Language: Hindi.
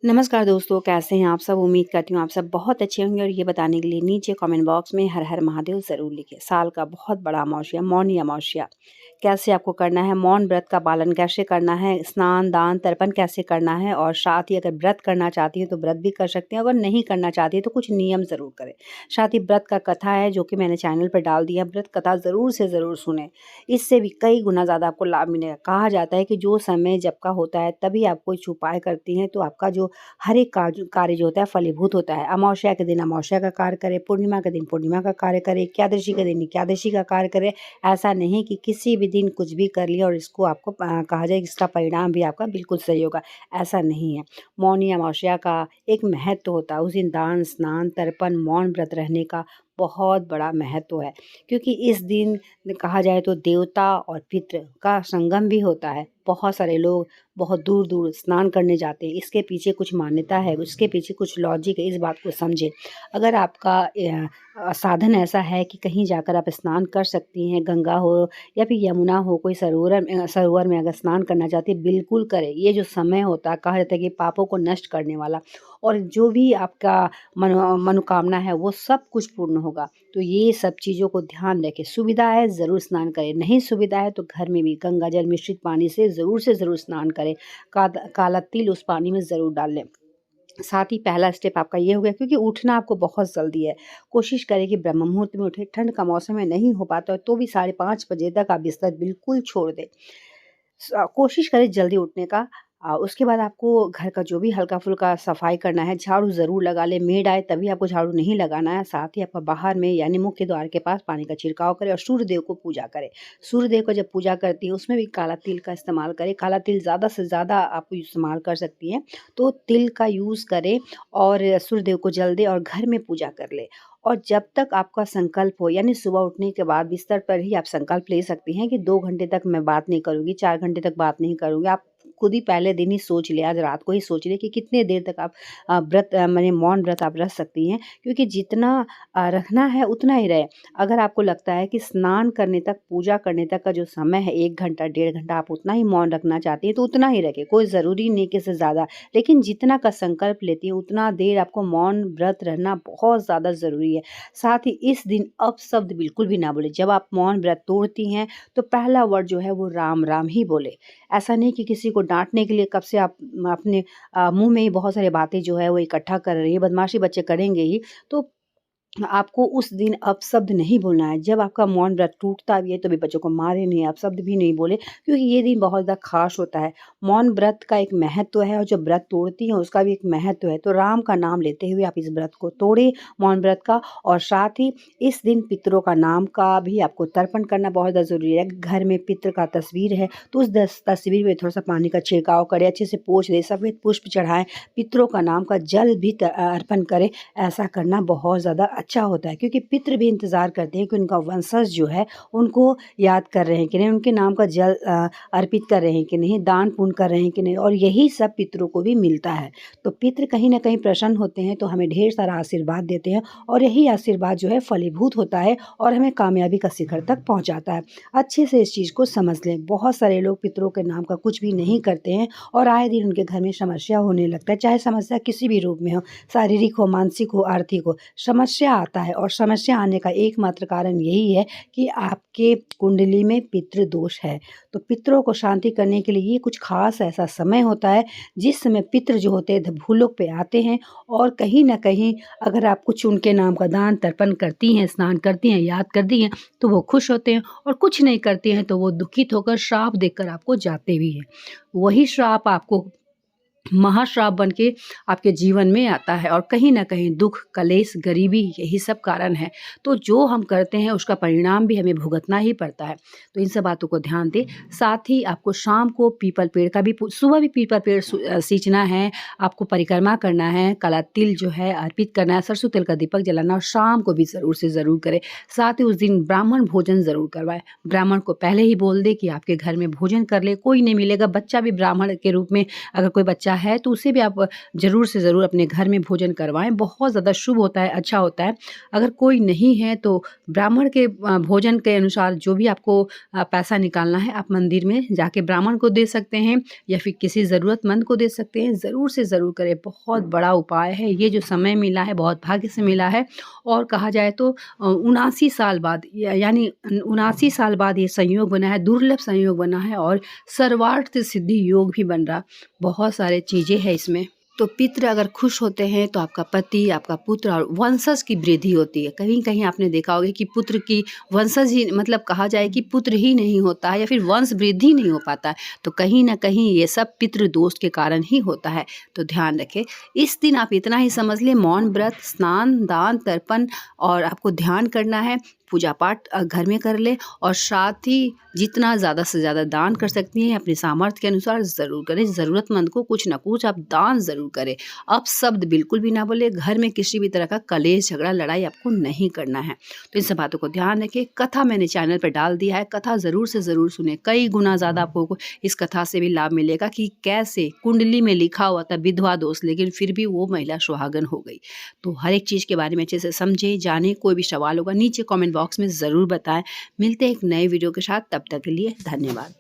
नमस्कार दोस्तों, कैसे हैं आप सब? उम्मीद करती हूँ आप सब बहुत अच्छे होंगे और ये बताने के लिए नीचे कमेंट बॉक्स में हर हर महादेव ज़रूर लिखें। साल का बहुत बड़ा अमावस्या, मौनी अमावस्या, कैसे आपको करना है, मौन व्रत का पालन कैसे करना है, स्नान, दान, तर्पण कैसे करना है और साथ ही अगर व्रत करना चाहती हैं तो व्रत भी कर सकते हैं, अगर नहीं करना चाहती हैं तो कुछ नियम ज़रूर करें। साथ ही व्रत का कथा है जो कि मैंने चैनल पर डाल दिया, व्रत कथा ज़रूर से ज़रूर सुनें, इससे भी कई गुना ज़्यादा आपको लाभ मिलेगा। कहा जाता है कि जो समय जब का होता है तभी आप कुछ उपाय करती हैं तो आपका जो हर एक कार्य जो होता है फलीभूत होता है। अमावस्या के दिन अमावस्या का कार्य करें, पूर्णिमा के दिन पूर्णिमा का कार्य करें, एकादशी के दिन एकादशी का कार्य करें। ऐसा नहीं कि किसी भी दिन कुछ भी कर लिया और इसको आपको कहा जाए कि इसका परिणाम भी आपका बिल्कुल सही होगा, ऐसा नहीं है। मौनी अमावस्या का एक महत्व होता है। उस दिन दान, स्नान, तर्पण, मौन व्रत रहने का बहुत बड़ा महत्व है, क्योंकि इस दिन कहा जाए तो देवता और पितृ का संगम भी होता है। बहुत सारे लोग बहुत दूर दूर स्नान करने जाते हैं, इसके पीछे कुछ मान्यता है, उसके पीछे कुछ लॉजिक है, इस बात को समझें। अगर आपका साधन ऐसा है कि कहीं जाकर आप स्नान कर सकती हैं, गंगा हो या फिर यमुना हो, कोई सरोवर में अगर स्नान करना चाहती है, बिल्कुल करें। ये जो समय होता है, कहा जाता है कि पापों को नष्ट करने वाला, और जो भी आपका मनोकामना है वो सब कुछ पूर्ण होगा। तो ये सब चीज़ों को ध्यान रखें। सुविधा है ज़रूर स्नान करें, नहीं सुविधा है तो घर में भी गंगा जल मिश्रित पानी से ज़रूर स्नान करें। काला तिल उस पानी में ज़रूर डाल लें। साथ ही पहला स्टेप आपका ये हो गया, क्योंकि उठना आपको बहुत जल्दी है। कोशिश करें कि ब्रह्म मुहूर्त में उठें। ठंड का मौसम में नहीं हो पाता है तो भी 5:30 बजे तक आप बिस्तर बिल्कुल छोड़ दें। कोशिश करें जल्दी उठने का। उसके बाद आपको घर का जो भी हल्का-फुल्का सफाई करना है, झाड़ू ज़रूर लगा लें। मेड आए तभी आपको झाड़ू नहीं लगाना है। साथ ही आपका बाहर में यानी मुख्य द्वार के पास पानी का छिड़काव करें और सूर्य देव को पूजा करें। सूर्य देव को जब पूजा करती हैं उसमें भी काला तिल का इस्तेमाल करें। काला तिल ज़्यादा से ज़्यादा आप इस्तेमाल कर सकती हैं, तो तिल का यूज़ करें और सूर्य देव को जल दें और घर में पूजा कर लें। और जब तक आपका संकल्प हो, यानी सुबह उठने के बाद बिस्तर पर ही आप संकल्प ले सकती हैं कि 2 घंटे तक मैं बात नहीं करूँगी, 4 घंटे तक बात नहीं करूँगी। आप खुद ही पहले दिन ही सोच लें, आज रात को ही सोच लें कि कितने देर तक आप माने मौन व्रत आप रख सकती हैं, क्योंकि जितना रखना है उतना ही रहे। अगर आपको लगता है कि स्नान करने तक, पूजा करने तक का जो समय है 1 घंटा, 1.5 घंटा, आप उतना ही मौन रखना चाहती हैं तो उतना ही रखें, कोई ज़रूरी नहीं कि इससे ज़्यादा। लेकिन जितना का संकल्प लेती हैं उतना देर आपको मौन व्रत रहना बहुत ज़्यादा ज़रूरी है। साथ ही इस दिन अपशब्द बिल्कुल भी ना बोलें। जब आप मौन व्रत तोड़ती हैं तो पहला वर्ड जो है वो राम, राम ही बोलें। ऐसा नहीं कि किसी को डाँटने के लिए कब से आप अपने मुँह में ही बहुत सारी बातें जो है वो इकट्ठा कर रही हैं। बदमाशी बच्चे करेंगे ही, तो आपको उस दिन अपशब्द नहीं बोलना है। जब आपका मौन व्रत टूटता भी है तो भी बच्चों को मारें नहीं, अपशब्द भी नहीं बोले, क्योंकि ये दिन बहुत ज़्यादा ख़ास होता है। मौन व्रत का एक महत्व है और जो व्रत तोड़ती हैं उसका भी एक महत्व है। तो राम का नाम लेते हुए आप इस व्रत को तोड़ें, मौन व्रत का। और साथ ही इस दिन पितरों का नाम का भी आपको तर्पण करना बहुत ज़्यादा ज़रूरी है। घर में पितृ का तस्वीर है तो उस तस्वीर में थोड़ा-सा पानी का छिड़काव करें, अच्छे से पोंछ दें, सफ़ेद पुष्प चढ़ाएँ, पितरों का नाम का जल भी अर्पण करें। ऐसा करना बहुत ज़्यादा अच्छा होता है, क्योंकि पितृ भी इंतज़ार करते हैं कि उनका वंशज जो है उनको याद कर रहे हैं कि नहीं, उनके नाम का जल अर्पित कर रहे हैं कि नहीं, दान पुण्य कर रहे हैं कि नहीं, और यही सब पितरों को भी मिलता है। तो पितृ कहीं न कहीं प्रसन्न होते हैं तो हमें ढेर सारा आशीर्वाद देते हैं और यही आशीर्वाद जो है फलीभूत होता है और हमें कामयाबी का शिखर तक पहुँचाता है। अच्छे से इस चीज़ को समझ लें। बहुत सारे लोग पितरों के नाम का कुछ भी नहीं करते हैं और आए दिन उनके घर में समस्या होने लगता है, चाहे समस्या किसी भी रूप में हो, शारीरिक हो, मानसिक हो, आर्थिक हो, समस्या आता है। और समस्या आने का एकमात्र कारण यही है कि आपके कुंडली में पितृ दोष है। तो पितरों को शांति करने के लिए ये कुछ खास ऐसा समय होता है जिस समय पितृ जो होते हैं भूलोक पे आते हैं, और कहीं न कहीं अगर आप कुछ उनके नाम का दान तर्पण करती हैं, स्नान करती हैं, याद करती हैं तो वो खुश होते हैं, और कुछ नहीं करती हैं तो वो दुखित होकर श्राप देकर आपको जाते भी हैं। वही श्राप आपको महाश्राप बन के आपके जीवन में आता है, और कहीं न कहीं दुःख, कलेश, गरीबी यही सब कारण है। तो जो हम करते हैं उसका परिणाम भी हमें भुगतना ही पड़ता है। तो इन सब बातों को ध्यान दें। साथ ही आपको शाम को पीपल पेड़ का भी सुबह भी पीपल पेड़ सींचना है, आपको परिक्रमा करना है, काला तिल जो है अर्पित करना है, सरसों तेल का दीपक जलाना, और शाम को भी ज़रूर से ज़रूर करें। साथ ही उस दिन ब्राह्मण भोजन ज़रूर करवाएँ। ब्राह्मण को पहले ही बोल दें कि आपके घर में भोजन कर ले, कोई नहीं मिलेगा, बच्चा भी ब्राह्मण के रूप में अगर कोई बच्चा है तो उसे भी आप ज़रूर से ज़रूर अपने घर में भोजन करवाएँ, बहुत ज़्यादा शुभ होता है, अच्छा होता है। अगर कोई नहीं है तो ब्राह्मण के भोजन के अनुसार जो भी आपको पैसा निकालना है, आप मंदिर में जाके ब्राह्मण को दे सकते हैं या फिर किसी ज़रूरतमंद को दे सकते हैं। ज़रूर से ज़रूर करें, बहुत बड़ा उपाय है। ये जो समय मिला है बहुत भाग्य से मिला है और कहा जाए तो 79 साल बाद यानी 79 साल बाद ये संयोग बना है, दुर्लभ संयोग बना है और सर्वार्थ सिद्धि योग भी बन रहा। बहुत सारे चीज़ें हैं इसमें। तो पितृ अगर खुश होते हैं तो आपका पति, आपका पुत्र और वंशज की वृद्धि होती है। कहीं-कहीं आपने देखा होगा कि पुत्र की वंशज ही मतलब कहा जाए कि पुत्र ही नहीं होता है या फिर वंश वृद्धि नहीं हो पाता है। तो कहीं न कहीं ये सब पितृ दोष के कारण ही होता है। तो ध्यान रखें। इस दिन आप इतना ही समझ लें, मौन व्रत, स्नान, दान, तर्पण और आपको ध्यान करना है। पूजा पाठ घर में कर लें और साथ ही जितना ज़्यादा से ज़्यादा दान कर सकती हैं अपने सामर्थ्य के अनुसार ज़रूर करें। ज़रूरतमंद को कुछ ना कुछ आप दान ज़रूर करें। अपशब्द बिल्कुल भी ना बोले। घर में किसी भी तरह का कलेश, झगड़ा, लड़ाई आपको नहीं करना है। तो इन सब बातों को ध्यान रखें। कथा मैंने चैनल पर डाल दिया है, कथा ज़रूर से ज़रूर सुनें। कई गुना ज़्यादा आपको इस कथा से भी लाभ मिलेगा कि कैसे कुंडली में लिखा हुआ था विधवा दोष, लेकिन फिर भी वो महिला सुहागन हो गई। तो हर एक चीज़ के बारे में अच्छे से समझें, जानें। कोई भी सवाल होगा नीचे कमेंट बॉक्स में ज़रूर बताएं। मिलते हैं एक नए वीडियो के साथ, तब तक के लिए धन्यवाद।